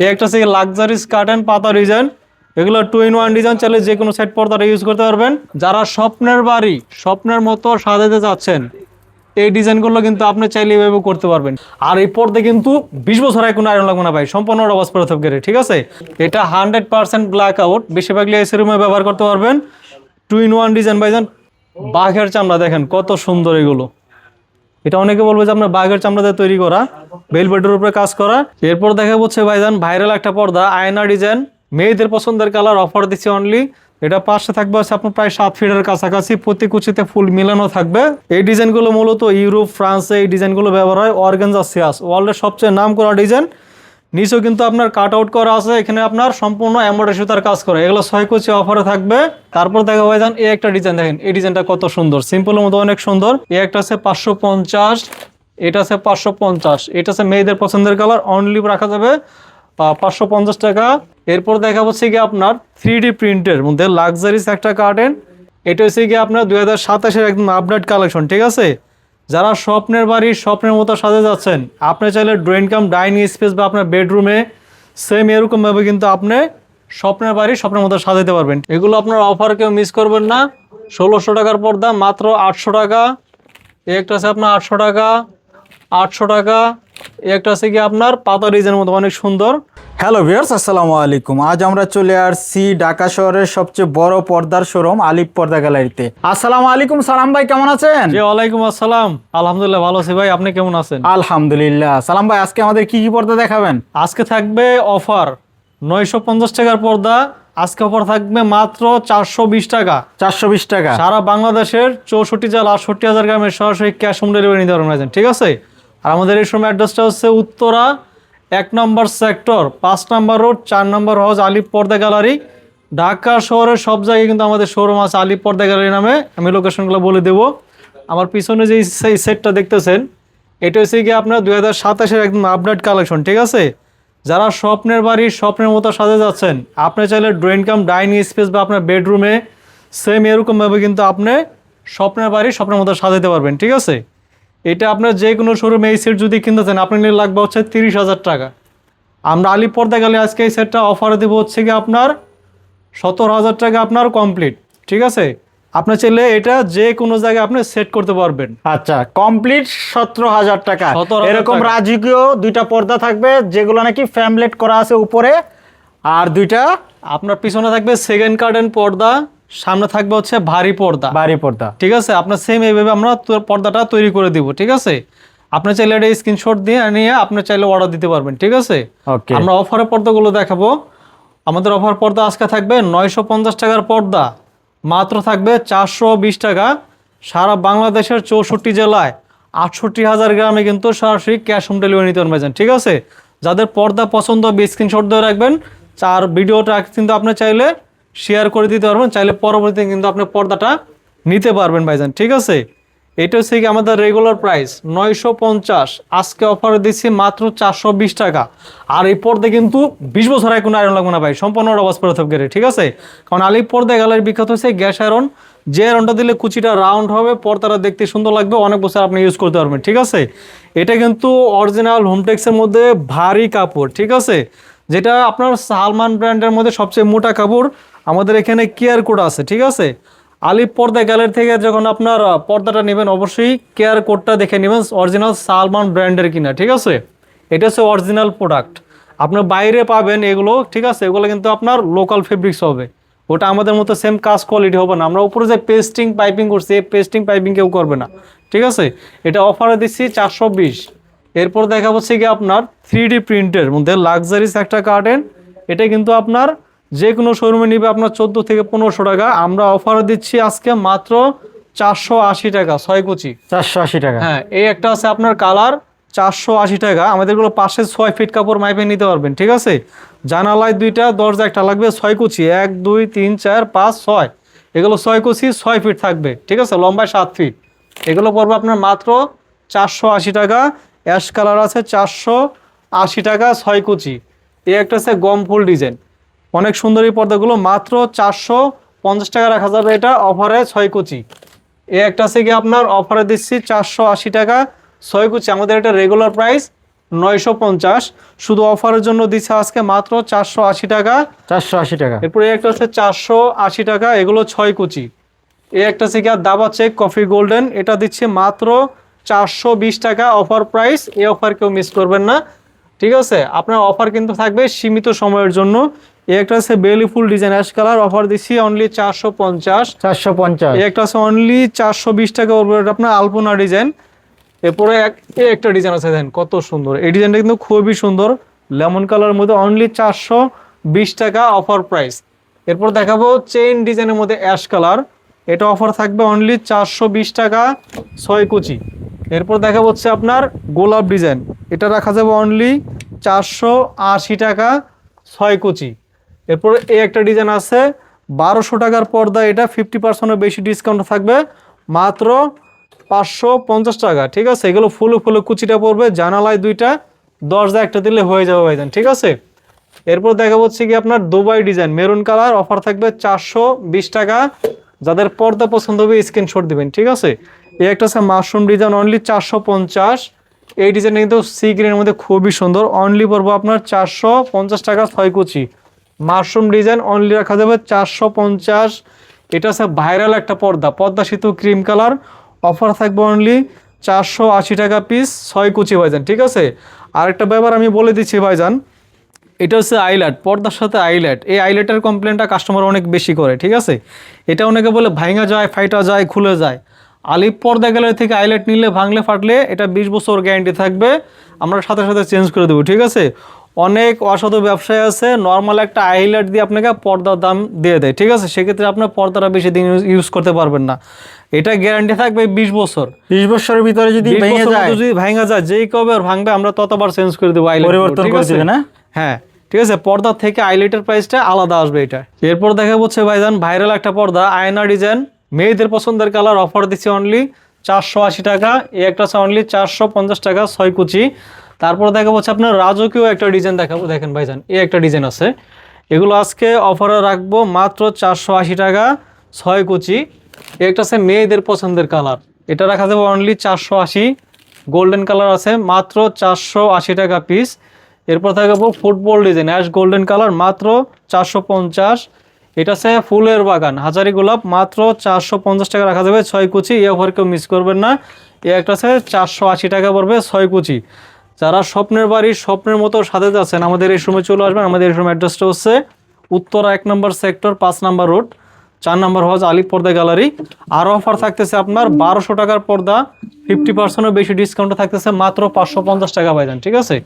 এই একটা হচ্ছে লাক্সারিস কার্টেন পাতা ডিজাইন, এগুলো 2 in 1 ডিজাইন, চাইলে যে কোনো সাইড পর্দাটা ইউজ করতে পারবেন। যারা স্বপ্নের বাড়ি স্বপ্নের মতো সাজাতে যাচ্ছেন, এই ডিজাইনগুলো কিন্তু আপনি চাইলে এভাবে করতে পারবেন। আর এই পর্দা কিন্তু 20 বছর আগে কোনো আয়রন লাগবে না ভাই, সম্পূর্ণ রবাস পরিত্যাগ করে, ঠিক আছে। এটা 100% ব্ল্যাক আউট, বেশিরভাগই এসি রুমে ব্যবহার করতে পারবেন। 2 in 1 ডিজাইন ভাইজান, বাঘের চামড়া দেখেন কত সুন্দর এগুলো। এটা অনেকে বলবে যে আপনার বাঘের চামড়া দিয়ে তৈরি করা, ভেলভেটের উপরে কাজ করা। এরপর দেখা হচ্ছে ভাইজান ভাইরাল একটা পর্দা, আয়না ডিজাইন, মেয়েদের পছন্দের কালার, অফার দিচ্ছি অনলি। এটা পাশে থাকবে হচ্ছে আপনার প্রায় 7 ফিটের কাছাকাছি, প্রতি কুচিতে ফুল মিলানো থাকবে। এই ডিজাইনগুলো মূলত ইউরোপ, ফ্রান্সে এই ডিজাইনগুলো ব্যবহার হয়। অর্গানজা সিয়াস ওয়ার্ল্ডের সবচেয়ে নাম করা ডিজাইন। নিচেও কিন্তু আপনার কাট আউট করা আছে, এখানে আপনার সম্পূর্ণ এমব্রয়ডারি সুতার কাজ করা। এগুলো 6 কুচি অফারে থাকবে। তারপর দেখা ভাইজান এই একটা ডিজাইন দেখেন, এই ডিজাইনটা কত সুন্দর, সিম্পলের মতো অনেক সুন্দর। এই একটা আছে 550, এটা আছে 550, এটা আছে মেয়েদের পছন্দের কালার, অনলি রাখা যাবে 550 টাকা। এরপর দেখা হচ্ছে কি আপনার 3D প্রিন্টের মধ্যে লাক্সারিস একটা কার্টেন। এটা হচ্ছে কি আপনার 2027-এর একদম আপডেট কালেকশন, ঠিক আছে। যারা স্বপ্নের বাড়ি স্বপ্নের মতো সাজে যাচ্ছেন, আপনি চাইলে ড্রয়িং কাম ডাইনিং স্পেস বা আপনার বেডরুমে সেম এরকমভাবে কিন্তু আপনি স্বপ্নের বাড়ি স্বপ্নের মতো সাজাতে পারবেন। এগুলো আপনার অফার কেউ মিস করবেন না। 1600 টাকার পর্দা মাত্র 800 টাকা। এই একটা আছে আপনার 800 টাকা, 800 টাকা। এই একটা আছে কি আপনার পাতা ডিজাইনের মতো অনেক সুন্দর। হ্যালো ভিউয়ার্স, আসসালামু আলাইকুম। আজ আমরা চলে আসছি ঢাকা শহরের সবচেয়ে বড় পর্দার শোরুম আলিফ পর্দা গ্যালারিতে। আসসালামু আলাইকুম সালাম ভাই, কেমন আছেন? জি ওয়ালাইকুম আসসালাম, আলহামদুলিল্লাহ ভালো আছি ভাই, আপনি কেমন আছেন? আলহামদুলিল্লাহ। সালাম ভাই, আজকে আমাদের কি কি পর্দা দেখাবেন? আজকে থাকবে অফার 950 টাকার পর্দা। আজকে অফার থাকবে মাত্র 420 টাকা। 420 টাকা। সারা বাংলাদেশের 64 জেলা 68,000 গ্রামের সরাসরি ক্যাশ অন ডেলিভারি নিতে পারবেন, ঠিক আছে। আর আমাদের এই সময় অ্যাড্রেসটা হচ্ছে উত্তরা 1 নম্বর সেক্টর, 5 নম্বর রোড, 4 নম্বর হাউস, আলিফ পর্দা গ্যালারি। ঢাকা শহরের সব জায়গায় কিন্তু আমাদের শোরুম আছে আলিফ পর্দা গ্যালারি নামে। আমি লোকেশনগুলো বলে দেবো। আমার পিছনে যে সেটটা দেখতেছেন, এটা হচ্ছে কি আপনার 2027-এর একদম আপডেট কালেকশন, ঠিক আছে। যারা স্বপ্নের বাড়ি স্বপ্নের মতো সাজে যাচ্ছেন, আপনি চাইলে ড্রয়িং কাম ডাইনিং স্পেস বা আপনার বেডরুমে সেম এরকমভাবে কিন্তু আপনি স্বপ্নের বাড়ি স্বপ্নের মতো সাজাতে পারবেন, ঠিক আছে। এটা আপনার যে কোনো শোরুমে এই সেট যদি কিনতে চান, আপনার নিয়ে লাগবে হচ্ছে 30,000 টাকা। আমরা আলিফ পর্দা গেলে আজকে এই সেটটা অফারে দেবো হচ্ছে কি আপনার 17,000 টাকা আপনার কমপ্লিট, ঠিক আছে। আপনি চাইলে এটা যে কোনো জায়গায় আপনি সেট করতে পারবেন। আচ্ছা, কমপ্লিট 17,000 টাকা। 17,000 এরকম টাকা। রাজকীয় দুইটা পর্দা থাকবে, যেগুলো নাকি ফ্যামলেট করা আছে উপরে, আর দুইটা আপনার পিছনে থাকবে সেকেন্ড কার্টেন পর্দা, সামনে থাকবে হচ্ছে ভারী পর্দা, বাড়ি পর্দা। ঠিক আছে। আপনার সেম এইভাবে আমরা পর্দাটা তৈরি করে দিব, ঠিক আছে। আপনি চাইলে এটা স্ক্রিনশট দিয়ে নিয়ে আপনি চাইলে অর্ডার দিতে পারবেন, ঠিক আছে। ওকে। আমরা অফারের পর্দাগুলো দেখাবো। আমাদের অফার পর্দা আজকে থাকবে 950 টাকার পর্দা, মাত্র থাকবে 420 টাকা। সারা বাংলাদেশের 64 জেলায় 68,000 গ্রামে কিন্তু সরাসরি ক্যাশ অন ডেলিভারি নিতে পারবেন, ঠিক আছে। যাদের পর্দা পছন্দ হবে স্ক্রিনশট দিয়ে রাখবেন। চার ভিডিওটা কিন্তু আপনি চাইলে শেয়ার করে দিতে পারবেন, চাইলে পরবর্তীতে কিন্তু আপনি পর্দাটা নিতে পারবেন ভাইজান, ঠিক আছে। এটা হচ্ছে কি আমাদের রেগুলার প্রাইস 950, আজকে অফারে দিচ্ছি মাত্র 420 টাকা। আর এই পর্দা কিন্তু 20 বছর আগে কোনো আয়রন লাগবে না ভাই, সম্পূর্ণ রবাস পরিত্যাগ করে, ঠিক আছে। কারণ আলিফ পর্দা গ্যালারি বিখ্যাত হচ্ছে গ্যাস আয়রন। যে আয়রনটা দিলে কুচিটা রাউন্ড হবে, পর্দাটা দেখতে সুন্দর লাগবে, অনেক বছর আপনি ইউজ করতে পারবেন, ঠিক আছে। এটা কিন্তু অরিজিনাল হোমটেক্সের মধ্যে ভারী কাপড়, ঠিক আছে। যেটা আপনার সালমান ব্র্যান্ডের মধ্যে সবচেয়ে মোটা কাপড়। আমাদের এখানে কেয়ার কোড আছে, ঠিক আছে। আলিফ পর্দা গ্যালারি থেকে যখন আপনার পর্দাটা নেবেন, অবশ্যই কেয়ার কোডটা দেখে নেবেন, অরিজিনাল সালমান ব্র্যান্ডের কিনা, ঠিক আছে। এটা হচ্ছে অরিজিনাল প্রোডাক্ট। আপনার বাইরে পাবেন এগুলো, ঠিক আছে, এগুলো কিন্তু আপনার লোকাল ফেব্রিক্স হবে। ওটা আমাদের মতো সেম কাজ কোয়ালিটি হবে না। আমরা উপরে যে পেস্টিং পাইপিং করছি, এই পেস্টিং পাইপিং কেউ করবে না, ঠিক আছে। এটা অফারে দিচ্ছি 420। এরপর দেখা হচ্ছে কি আপনার 3D প্রিন্টের মধ্যে লাক্সারিস একটা কার্টেন। এটা কিন্তু আপনার যে কোনো শোরুমে নিবে আপনার 14 থেকে 1500 টাকা। আমরা অফারে দিচ্ছি আজকে মাত্র 480 টাকা, 6 কুচি। 480 টাকা। হ্যাঁ, এই একটা আছে আপনার কালার, 480 টাকা। আমাদেরগুলো পাশে 6 ফিট কাপড় মাইপে নিতে পারবেন, ঠিক আছে। জানালায় 2টা, দরজা একটা লাগবে, 6 কুচি, 1 2 3 4 5 6। এগুলো 6 কুচি, 6 ফিট থাকবে, ঠিক আছে, লম্বায় 7 ফিট। এগুলো পড়বে আপনার মাত্র 480 টাকা। অ্যাশ কালার আছে 480 টাকা, 6 কুচি। এই একটা আছে গম ফুল ডিজাইন, অনেক সুন্দর এই পর্দাগুলো, মাত্র 450 টাকা রাখা যাবে এটা অফারে, 6 কুচি। এই একটা আছে কি আপনার অফারে দিচ্ছি 480 টাকা, 6 কুচি। আমাদের এটা রেগুলার প্রাইস 950, শুধু অফারের জন্য দিচ্ছে আজকে মাত্র 480 টাকা। 480 টাকা। এরপরে একটা হচ্ছে 480 টাকা, এগুলো 6 কুচি। এই একটা হচ্ছে কি দাবা চেক কফি গোল্ডেন, এটা দিচ্ছে মাত্র 420 টাকা অফার প্রাইস। এই অফার কেউ মিস করবেন না, ঠিক আছে? আপনার অফার কিন্তু থাকবে সীমিত সময়ের জন্য। এই একটা হচ্ছে বেলি ফুল ডিজাইন অ্যাশ কালার, অফার দিচ্ছি অনলি 450। 450। এই একটা আছে অনলি 420 টাকা, আপনার আলপনা ডিজাইন। এরপরে একটা ডিজাইন আছে, দেখেন কত সুন্দর এই ডিজাইনটা, কিন্তু খুবই সুন্দর, লেমন কালারের মধ্যে, অনলি 420 টাকা অফার প্রাইস। এরপর দেখাবো চেইন ডিজাইনের মধ্যে অ্যাশ কালার, এটা অফার থাকবে অনলি 420 টাকা 6 কুচি। এরপর দেখাবো হচ্ছে আপনার গোলাপ ডিজাইন, এটা রাখা যাবে অনলি 480 টাকা 6 কুচি। এরপর এই একটা ডিজাইন আছে 1200 টাকার পর্দা, এটা 50%-এর বেশি ডিসকাউন্ট থাকবে মাত্র 550 টাকা, ঠিক আছে? এগুলো ফুলে ফুলে কুচিটা পড়বে, জানালায় দুইটা, দরজা একটা দিলে হয়ে যাবে ভাইজান, ঠিক আছে? এরপর দেখা হচ্ছে কি আপনার Dubai design maroon colour, offer থাকবে 420 টাকা। যাদের পর্দা পছন্দ হবে স্ক্রিনশট দিবেন, ঠিক আছে? এই একটা আছে মাশরুম ডিজাইন, অনলি 450। এই ডিজাইনটা কিন্তু সি গ্রিনের মধ্যে খুবই সুন্দর, অনলি পড়বো আপনার 450 টাকা 6 কুচি। মাশরুম ডিজাইন অনলি রাখা যাবে 450। এটা আছে ভাইরাল একটা পর্দা, পর্দা সেতু ক্রিম কালার, অফার থাকবে অনলি 480 টাকা পিস 6 কুচি ভাইজান, ঠিক আছে? আরেকটা ব্যাপার আমি বলে দিচ্ছি ভাইজান, এটা হচ্ছে আইল্যাট, পর্দার সাথে আইল্যাট। এই আইল্যাটের কমপ্লেনটা কাস্টমার অনেক বেশি করে, ঠিক আছে? এটা অনেকে বলে ভাঙা যায়, ফাইটা যায়, খুলে যায়। আলিপ পর্দা গ্যালারি থেকে আইল্যাট নিলে ভাঙলে ফাটলে এটা 20 বছর গ্যারান্টি থাকবে, আমরা সাথে সাথে চেঞ্জ করে দেবো, ঠিক আছে? অনেক অসাধু ব্যবসায়ী আছে নর্মাল একটা আইল্যাট দিয়ে আপনাকে পর্দার দাম দিয়ে দেয়, ঠিক আছে? সেক্ষেত্রে আপনার পর্দাটা বেশি দিন ইউজ করতে পারবেন না। এটা গ্যারান্টি থাকবে 20 বছর। 20 বছরের ভিতরে যদি ভেঙে যায়, যদি ভাঙা যায়, যেই কবে আর ভাঙবে আমরা ততবার চেঞ্জ করে দেবো আইল্যাট, পরিবর্তন করে দিবে না? হ্যাঁ, ঠিক আছে? পর্দা থেকে আইল্যাটের প্রাইসটা আলাদা আসবে এটা। এরপর দেখা হচ্ছে ভাইজান ভাইরাল একটা পর্দা, আয়না ডিজাইন, মেয়েদের পছন্দের কালার, অফার দিচ্ছে অনলি 480 টাকা। এই একটা আছে অনলি 450 টাকা 6 কুচি। তারপর দেখা হচ্ছে আপনার রাজকীয় একটা ডিজাইন দেখাবো, দেখেন ভাইজান এই একটা ডিজাইন আছে, এগুলো আজকে অফারে রাখবো মাত্র 480 টাকা 6 কুচি। এই একটা আছে মেয়েদের পছন্দের কালার, এটা রাখা যাবে অনলি 480। গোল্ডেন কালার আছে মাত্র 480 টাকা পিস। এরপর থাকবো football design ash golden colour, মাত্র 450। এটা আছে ফুলের বাগান হাজারি গোলাপ, মাত্র 450 টাকা রাখা যাবে 6 কুচি। এই অফার কেউ মিস করবেন না। এই একটা আছে 480 টাকা পড়বে 6 কুচি। যারা স্বপ্নের বাড়ি স্বপ্নের মতো সাজাতে যাচ্ছেন, আমাদের এই সময় চলে আসবেন। আমাদের এই সময় অ্যাড্রেসটা হচ্ছে উত্তরা 1 নম্বর সেক্টর 5 নম্বর রোড 4 নম্বর হাউস আলিপ পর্দা গ্যালারি। আরও অফার থাকতেছে আপনার 1200 টাকার পর্দা 50%-এর বেশি ডিসকাউন্ট থাকতেছে মাত্র 550 টাকা পাইবেন, ঠিক আছে?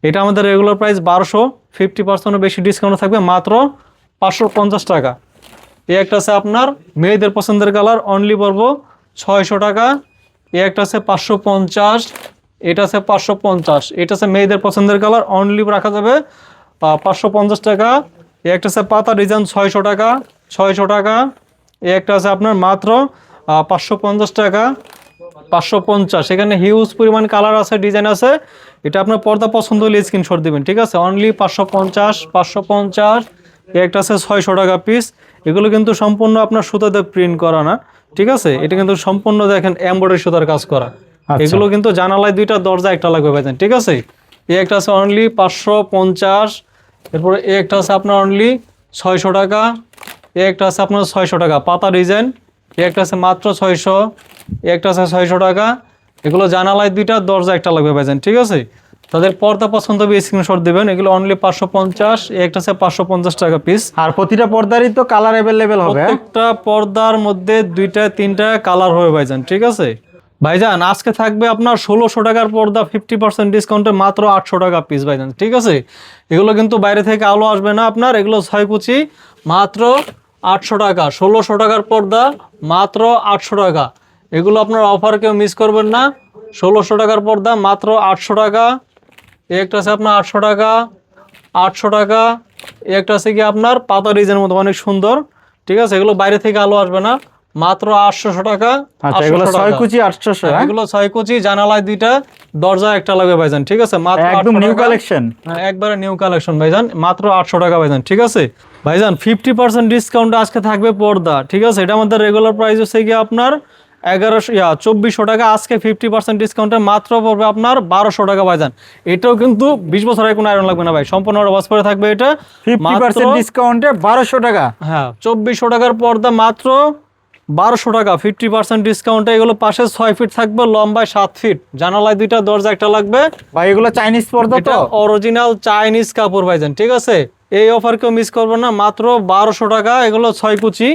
এটা আমাদের রেগুলার প্রাইস 1200, 50%-এর বেশি ডিসকাউন্ট থাকবে মাত্র 550 টাকা। এই একটা আছে আপনার মেয়েদের পছন্দের কালার, অনলি পড়বো 600 টাকা। এই একটা আছে 550, এটা আছে 550। এটা আছে মেয়েদের পছন্দের কালার, অনলি রাখা যাবে 550 টাকা। এই একটা আছে পাতা ডিজাইন 600 টাকা 600 টাকা। এই একটা আছে আপনার মাত্র 550 টাকা 550। এখানে হিউজ পরিমাণ কালার আছে, ডিজাইন আছে। এটা আপনার পর্দা পছন্দ হলে স্ক্রিনশট দিবেন, ঠিক আছে? অনলি 550 550। এই একটা আছে 600 টাকা পিস। এগুলো কিন্তু সম্পূর্ণ আপনার সুতাতে প্রিন্ট করা না, ঠিক আছে? এটা কিন্তু সম্পূর্ণ দেখেন এমব্রয়ডারি সুতার কাজ করা। এগুলো কিন্তু জানালায় দুইটা দরজা একটা লাগবে ভাইজান, ঠিক আছে? এই একটা আছে অনলি 550। এরপরে এই একটা আছে আপনার অনলি 600 টাকা। এই একটা আছে আপনার 600 টাকা পাতা ডিজাইন। এই একটা আছে মাত্র 600। এই একটা আছে 600 টাকা। এগুলো জানালায় দুইটা দরজা একটা লাগবে ভাইজান, ঠিক আছে? তাদের পর্দা পছন্দ হবে স্ক্রিনশট দিবেন। এগুলো অনলি 550। এই একটা আছে 550 টাকা পিস। আর প্রতিটা পর্দারই তো কালার অ্যাভেলেবেল হবে? প্রত্যেকটা পর্দার মধ্যে 2টা 3টা কালার হবে ভাইজান, ঠিক আছে? ভাইজান আজকে থাকবে আপনার 1600 টাকার পর্দা 50% ডিসকাউন্টে মাত্র 800 টাকা পিস ভাইজান, ঠিক আছে? এগুলো কিন্তু বাইরে থেকে আলো আসবে না আপনার, এগুলো 6 কুচি মাত্র 800 টাকা। 1600 টাকার পর্দা মাত্র 800 টাকা। এগুলো আপনার অফার কেউ মিস করবেন না। 1600 টাকার পর্দা মাত্র 800 টাকা। এই একটা আছে আপনার 800 টাকা 800 টাকা। এই একটা আছে কি আপনার পাতা ডিজাইনের মতো অনেক সুন্দর, ঠিক আছে? এগুলো বাইরে থেকে আলো আসবে না, মাত্র 800 টাকা। আচ্ছা, এগুলো 6 কুচি 800। এগুলো 6 কুচি, জানালায় দুইটা দরজা একটা লাগবে ভাইজান, ঠিক আছে? মাত্র একদম নিউ কালেকশন, একবারে নিউ কালেকশন ভাইজান, মাত্র 800 টাকা ভাইজান, ঠিক আছে? ভাইজান 50% ডিসকাউন্ট আজকে থাকবে পর্দা, ঠিক আছে? এটা আমাদের রেগুলার প্রাইস হচ্ছে কি আপনার 2400 টাকা, আজকে 50% ডিসকাউন্টে মাত্র পড়বে আপনার 1200 টাকা ভাইজান। এটাও কিন্তু 20 বছরের কোনো আয়রন লাগবে না ভাই, সম্পূর্ণ ওয়াশ করে থাকবে এটা 50% ডিসকাউন্টে 1200 টাকা। হ্যাঁ 2400 টাকার পর্দা মাত্র 1200 টাকা 50% ডিসকাউন্টে। এগুলো পাশে 6 ফিট থাকবে, লম্বায় 7 ফিট, জানালায় 2টা, দরজা একটা লাগবে ভাই এগুলো চাইনিজ পর্দা এটা তো? অরিজিনাল চাইনিজ কাপড় ভাইজান, ঠিক আছে? এই অফার কেউ মিস করবে না, মাত্র 1200 টাকা। এগুলো 6 কুচি।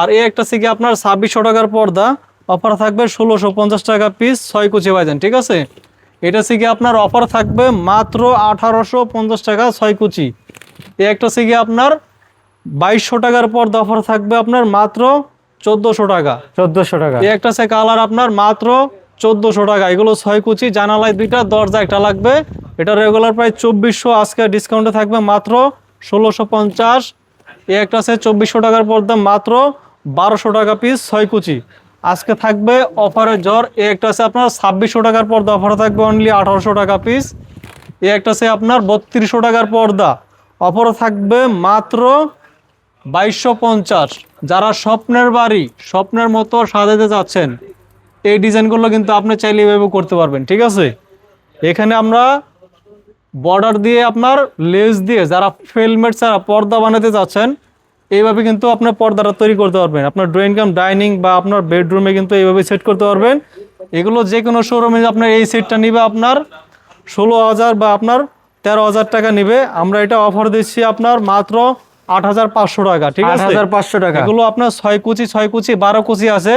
আর এই একটা থেকে আপনার 2600 টাকার পর্দা, অফার থাকবে 1650 টাকা পিস, 6 কুচি ভাইজান, ঠিক আছে? এটা থেকে আপনার অফার থাকবে মাত্র 1850 টাকা 6 কুচি। এই একটা থেকে আপনার 2200 টাকার পর্দা, অফার থাকবে আপনার মাত্র 1400 টাকা। 1400 টাকা। এই একটা সে কালার আপনার মাত্র 1400 টাকা। এগুলো 6 কুচি, জানালায় 2টা, দরজা একটা লাগবে। এটা রেগুলার প্রাইস 2400, আজকে ডিসকাউন্টে থাকবে মাত্র 1650। এই একটা আছে 2400 টাকার পর্দা, মাত্র 1200 টাকা পিস, 6 কুচি। আজকে থাকবে অফারের জ্বর। এই একটা আছে আপনার 2600 টাকার পর্দা, অফার থাকবে অনলি 1800 টাকা পিস। এই একটা আছে আপনার 3200 টাকার পর্দা, অফার থাকবে মাত্র 2250। যারা স্বপ্নের বাড়ি স্বপ্নের মতো সাজাতে চাচ্ছেন, এই ডিজাইনগুলো কিন্তু আপনি চাইলে এভাবে করতে পারবেন, ঠিক আছে? এখানে আমরা বর্ডার দিয়ে আপনার লেস দিয়ে যারা ফেলমেট ছাড়া পর্দা বানাতে চাচ্ছেন, এইভাবে কিন্তু আপনার পর্দাটা তৈরি করতে পারবেন। আপনার ড্রয়িং রুম, ডাইনিং বা আপনার বেডরুমে কিন্তু এইভাবে সেট করতে পারবেন। এগুলো যে কোনো শোরুমে আপনার এই সেটটা নিবে আপনার 16000 বা আপনার 13000 টাকা নিবে। আমরা এটা অফার দিচ্ছি আপনার মাত্র 8500 টাকা, ঠিক আছে? 8500 টাকা। এগুলো আপনার 6 কুচি, 6 কুচি, 12 কুচি আছে।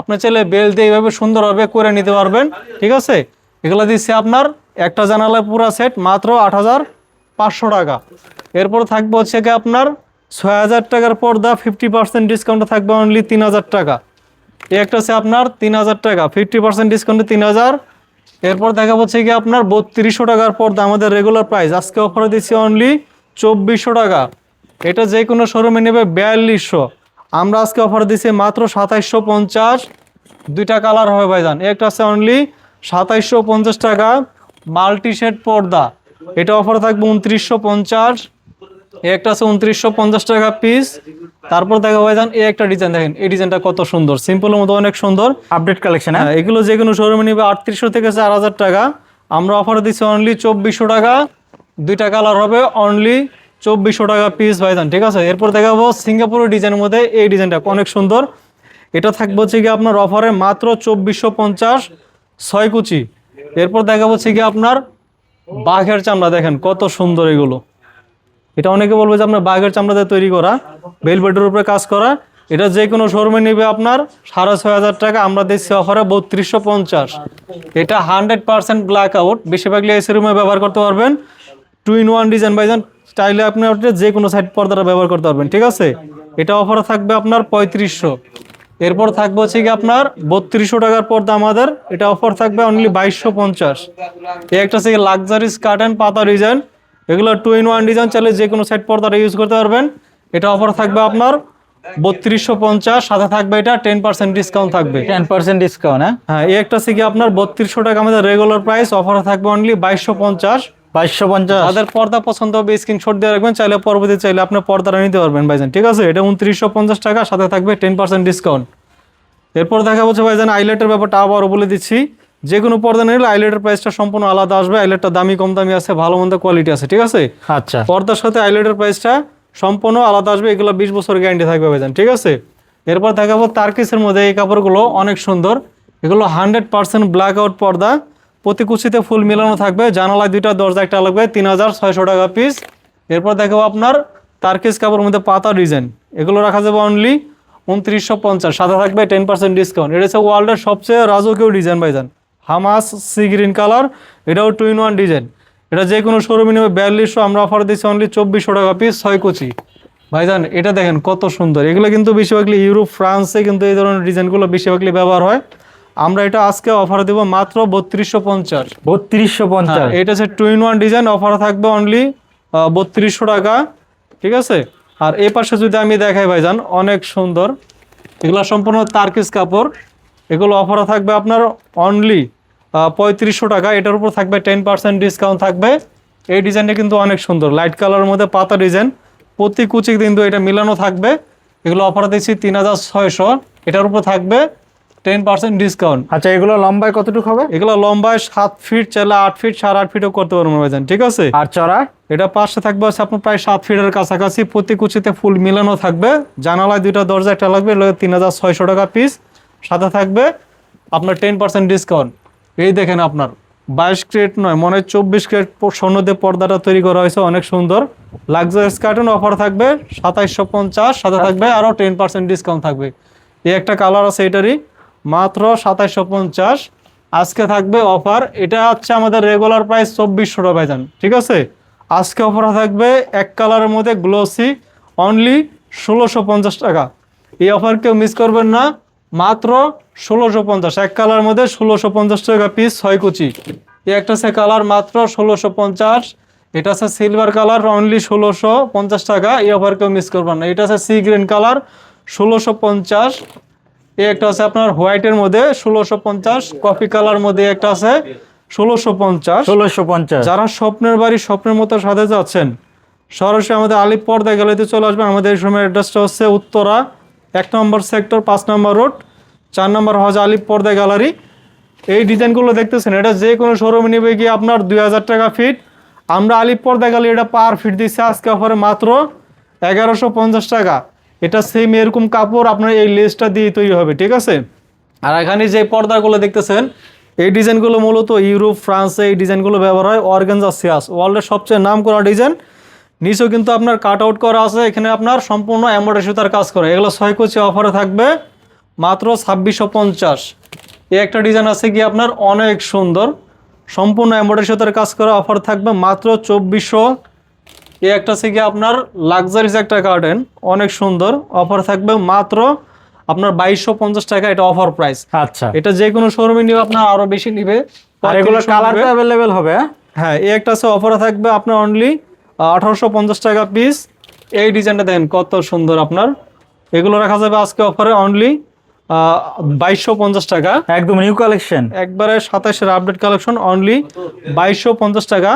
আপনি চাইলে বেল দিয়ে এইভাবে সুন্দরভাবে করে নিতে পারবেন, ঠিক আছে? এগুলো দিচ্ছি আপনার একটা জানালায় পুরো সেট মাত্র 8500 টাকা। এরপর থাকবে হচ্ছে কি আপনার 6000 টাকার পর্দা, 50% ডিসকাউন্টে থাকবে অনলি 3000 টাকা। এই একটা আছে আপনার 3000 টাকা, 50% ডিসকাউন্টে 3000। এরপর দেখা হচ্ছে কি আপনার 3200 টাকার পর্দা, আমাদের রেগুলার প্রাইস, আজকে অফারে দিচ্ছি অনলি 2400 টাকা। এটা যে কোনো শোরুমে নেবে 4200, আমরা আজকে অফার দিচ্ছি মাত্র 2750। 2টা কালার হবে ভাইজান। একটা আছে অনলি 2750 টাকা মাল্টি শেড পর্দা, এটা অফার থাকবে 2950। একটা আছে 2950 টাকা পিস। তারপর দেখা ভাইজান এই একটা ডিজাইন, দেখেন এই ডিজাইনটা কত সুন্দর, সিম্পলের মতো অনেক সুন্দর, আপডেট কালেকশন। হ্যাঁ এগুলো যে কোনো শোরুমে নিবে 3800 থেকে 4000 টাকা, আমরা অফার দিচ্ছি অনলি 2400 টাকা। 2টা কালার হবে, অনলি 2400 টাকা পিস ভাইজান, ঠিক আছে? এরপর দেখাবো সিঙ্গাপুরের ডিজাইনের মধ্যে এই ডিজাইনটা অনেক সুন্দর। এটা থাকবে হচ্ছে কি আপনার অফারে মাত্র 2450, 6 কুচি। এরপর দেখাবো হচ্ছে কি আপনার বাঘের চামড়া, দেখেন কত সুন্দর এগুলো। এটা অনেকে বলবে যে আপনার বাঘের চামড়া দিয়ে তৈরি করা, ভেলভেটের উপরে কাজ করা। এটা যে কোনো শোরুমে নেবে আপনার 6500 টাকা, আমরা দিচ্ছি অফারে 3250। এটা 100% ব্ল্যাক আউট, বেশিরভাগ এসি রুমে ব্যবহার করতে পারবেন। 2-in-1 ডিজাইন ভাইজান, চাইলে আপনি যে কোনো সাইড পর্দাটা ব্যবহার করতে পারবেন, ঠিক আছে? এটা অফারে থাকবে আপনার 3500। এরপর থাকবে হচ্ছে কি আপনার 3200 টাকার পর্দা আমাদের, এটা অফার থাকবে অনলি 2250। এই একটা হচ্ছে লাক্সারিস কার্টেন পাতা ডিজাইন, এগুলো 2-in-1 ডিজাইন, চাইলে যে কোনো সাইড পর্দাটা ইউজ করতে পারবেন। এটা অফার থাকবে আপনার 3250, সাথে থাকবে এটা 10% ডিসকাউন্ট থাকবে। 10% ডিসকাউন্ট। হ্যাঁ এই একটা থেকে আপনার 3200 টাকা আমাদের রেগুলার প্রাইস, অফারে থাকবে অনলি 2250। 2250। তাদের পর্দা পছন্দ হবে স্ক্রিনশট দিয়ে রাখবেন, চাইলে পরবর্তী চাইলে আপনার পর্দাটা নিতে পারবেন ভাইজান, ঠিক আছে? এটা 2950 টাকা, সাথে থাকবে 10% ডিসকাউন্ট। এরপর দেখা হচ্ছে ভাইজান আইলেটের ব্যাপারটা আবারও বলে দিচ্ছি, যে কোনো পর্দা নিলে আইলেটের প্রাইসটা সম্পূর্ণ আলাদা আসবে। আইলেটটা দামি কম দামি আছে, ভালো মন্দ কোয়ালিটি আছে, ঠিক আছে? আচ্ছা। পর্দার সাথে আইলেটের প্রাইসটা সম্পূর্ণ আলাদা আসবে। এগুলো 20 বছর গ্যারান্টি থাকবে ভাইজান, ঠিক আছে? এরপর দেখাবো তারকিসের মধ্যে এই কাপড়গুলো অনেক সুন্দর। এগুলো 100% ব্ল্যাক আউট পর্দা, প্রতি কুচিতে ফুল মিলানো থাকবে, জানালায় 2টা, দরজা একটা লাগবে, 3600 টাকা পিস। এরপর দেখাবো আপনার তারকিস কাপড়ের মধ্যে পাতা ডিজাইন, এগুলো রাখা যাবে অনলি 2950, সাথে থাকবে 10% ডিসকাউন্ট। এটা হচ্ছে ওয়ার্ল্ডের সবচেয়ে রাজকীয় ডিজাইন ভাইজান, হামাস সি গ্রিন কালার, এটাও 2-in-1 ডিজাইন। এটা যে কোনো শোরুমে নেবে 4200, আমরা অফার দিচ্ছি অনলি 2400 টাকা পিস, 6 কুচি। ভাইজান এটা দেখেন কত সুন্দর, এগুলো কিন্তু বেশিরভাগই ইউরোপ, ফ্রান্সে কিন্তু এই ধরনের ডিজাইনগুলো বেশিরভাগই ব্যবহার হয়। আমরা এটা আজকে অফার দেব মাত্র 3250। 3250। এটা হচ্ছে 2-in-1 ডিজাইন, অফার থাকবে অনলি 3200 টাকা, ঠিক আছে? আর এই পাশে যদি আমি দেখাই ভাইজান, অনেক সুন্দর, এগুলো সম্পূর্ণ তারকিস কাপড়, এগুলো অফারে থাকবে আপনার অনলি 3500 টাকা। এটার উপর থাকবে 10% ডিসকাউন্ট থাকবে। এই ডিজাইনটা কিন্তু অনেক সুন্দর, লাইট কালারের মধ্যে পাতা ডিজাইন, প্রতি কুচি কিন্তু এটা মিলানো থাকবে। এগুলো অফার দিচ্ছি 3600, এটার উপর থাকবে 10% ডিসকাউন্ট। আচ্ছা, এগুলো লম্বায় কতটুকু হবে? এগুলো লম্বায় 7 ফিট, চাইলে 8 ফিট, 8.5 ফিটও করতে পারবেন ভাইজান, ঠিক আছে। আর চড়া? এটা পাশে থাকবে হচ্ছে আপনার প্রায় 7 ফিটের কাছাকাছি, প্রতি কুচিতে ফুল মিলানো থাকবে, জানালায় 2টা দরজা একটা লাগবে, 3600 টাকা পিস। সাথে থাকবে আপনার 10% ডিসকাউন্ট। এই দেখেন আপনার 22 ক্যারেট নয়, মনে হয় 24 ক্যারেট স্বর্ণ দিয়ে পর্দাটা তৈরি করা হয়েছে, অনেক সুন্দর। লাক্সারিয়াস কার্টন অফার থাকবে 2750, সাথে থাকবে আরও 10% ডিসকাউন্ট থাকবে। এই একটা কালার আছে, এটারই মাত্র 2750। আজকে থাকবে অফার, এটা হচ্ছে আমাদের রেগুলার প্রাইস 2400 টাকা ভাইজান, ঠিক আছে। আজকে অফার থাকবে এক কালারের মধ্যে গ্লোসি, অনলি 1650 টাকা। এই অফার কেউ মিস করবেন না, মাত্র 1650, এক কালারের মধ্যে 1650 টাকা পিস, 6 কুচি। এই একটা আছে কালার, মাত্র 1650। এটা আছে সিলভার কালার, অনলি 1650 টাকা। এই অফার কেউ মিস করবেন না। এটা আছে সি গ্রিন কালার, 1650। এই একটা আছে আপনার হোয়াইটের মধ্যে 1650, কফি কালার মধ্যে একটা আছে 1650। 1650। যারা স্বপ্নের বাড়ি স্বপ্নের মতো সাথে যাচ্ছেন, সরাসরি আমাদের আলিপ পর্দা গ্যালারিতে চলে আসবেন। আমাদের এই সময় অ্যাড্রেসটা হচ্ছে উত্তরা 1 নম্বর সেক্টর, 5 নম্বর রোড, 4 নম্বর হজ আলিপ পর্দা গ্যালারি। এই ডিজাইনগুলো দেখতেছেন, এটা যে কোনো শোরুমে নেবে গিয়ে আপনার 2000 টাকা ফিট। আমরা আলিপ পর্দা গ্যালারি এটা পার ফিট দিচ্ছি আজকে অফারে মাত্র 1150 টাকা। এটা সেম এরকম কাপড় আপনার এই লেসটা দিয়ে তৈরি হবে, ঠিক আছে। আর এখানে যে পর্দাগুলো দেখতেছেন, এই ডিজাইনগুলো মূলত ইউরোপ, ফ্রান্সে এই ডিজাইনগুলো ব্যবহার হয়। অর্গানজা সিয়াস ওয়ার্ল্ডের সবচেয়ে নাম করা ডিজাইন। নিচেও কিন্তু আপনার কাট আউট করা আছে, এখানে আপনার সম্পূর্ণ এমব্রয়ডারি সুতার কাজ করে। এগুলো 6 কুচি অফারে থাকবে মাত্র 2650। এই একটা ডিজাইন আছে কি আপনার অনেক সুন্দর, সম্পূর্ণ এমব্রয়ডারি সুতার কাজ করা, অফার থাকবে মাত্র 2400। এই একটা আছে কি আপনার লাক্সারিস একটা কার্টেন, অনেক সুন্দর, অফার থাকবে মাত্র আপনার 2250 টাকা। এটা অফার প্রাইস। আচ্ছা, এটা যে কোনো শোরুমে নিবে আপনার আরো বেশি নিবে। আর এগুলো কালার अवेलेबल হবে? হ্যাঁ, এই একটা আছে অফারে থাকবে আপনার অনলি 1850 টাকা পিস। এই ডিজাইনটা দেখেন কত সুন্দর আপনার, এগুলো রাখা যাবে আজকে অফারে অনলি 2250 টাকা। একদম নিউ কালেকশন, একবারে 27-এর আপডেট কালেকশন, অনলি 2250 টাকা।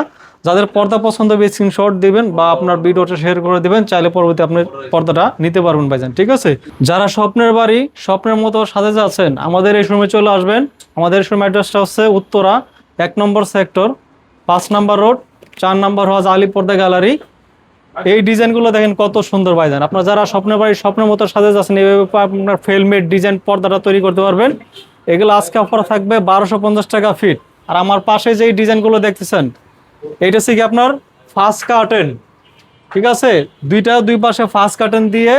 যাদের পর্দা পছন্দ হবে স্ক্রিনশট দিবেন বা আপনার ভিডিওটা শেয়ার করে দিবেন, চাইলে পরবর্তী আপনি পর্দাটা নিতে পারবেন ভাইজান, ঠিক আছে। যারা স্বপ্নের বাড়ি স্বপ্নের মতো সাথে যাচ্ছেন, আমাদের এই শোরুমে চলে আসবেন। আমাদের শোরুম অ্যাড্রেসটা হচ্ছে উত্তরা 1 নম্বর সেক্টর, 5 নম্বর রোড, 4 নম্বর হজ আলিপ পর্দা গ্যালারি। এই ডিজাইনগুলো দেখেন কত সুন্দর ভাইজান। আপনারা যারা স্বপ্নের বাড়ি স্বপ্নের মতো সাথে যাচ্ছেন, এইভাবে আপনার ফেলমেড ডিজাইন পর্দাটা তৈরি করতে পারবেন। এগুলো আজকে অফার থাকবে 1250 টাকা ফিট। আর আমার পাশে যে ডিজাইনগুলো দেখতেছেন, এইটা হচ্ছে কি আপনার ফার্স্ট কার্টেন, ঠিক আছে। দুই পাশে ফার্স্ট কার্টেন দিয়ে,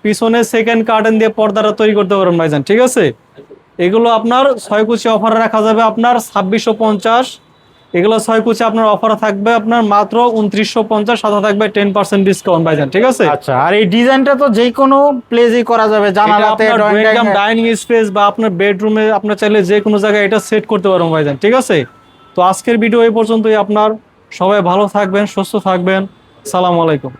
পিছনে সেকেন্ড কার্টেন দিয়ে পর্দাটা তৈরি করতে পারবেন ভাইজান, ঠিক আছে। এগুলো আপনার 6 কুচি অফারে রাখা যাবে আপনার 2650। এগুলো 6 কুচি আপনার অফার থাকবে আপনার মাত্র 2950, সাথে থাকবে 10% ডিসকাউন্ট ভাইজান, ঠিক আছে। আচ্ছা, আর এই ডিজাইনটা তো যে কোনো প্লেসই করা যাবে, জানালাতে, ডাইনিং স্পেস বা আপনার বেডরুমে আপনার চাইলে যে কোনো জায়গায় এটা সেট করতে পারবেন ভাইজান, ঠিক আছে। তো আজকের ভিডিও এই পর্যন্তই। আপনার সবাই ভালো থাকবেন, সুস্থ থাকবেন। আসসালামু আলাইকুম।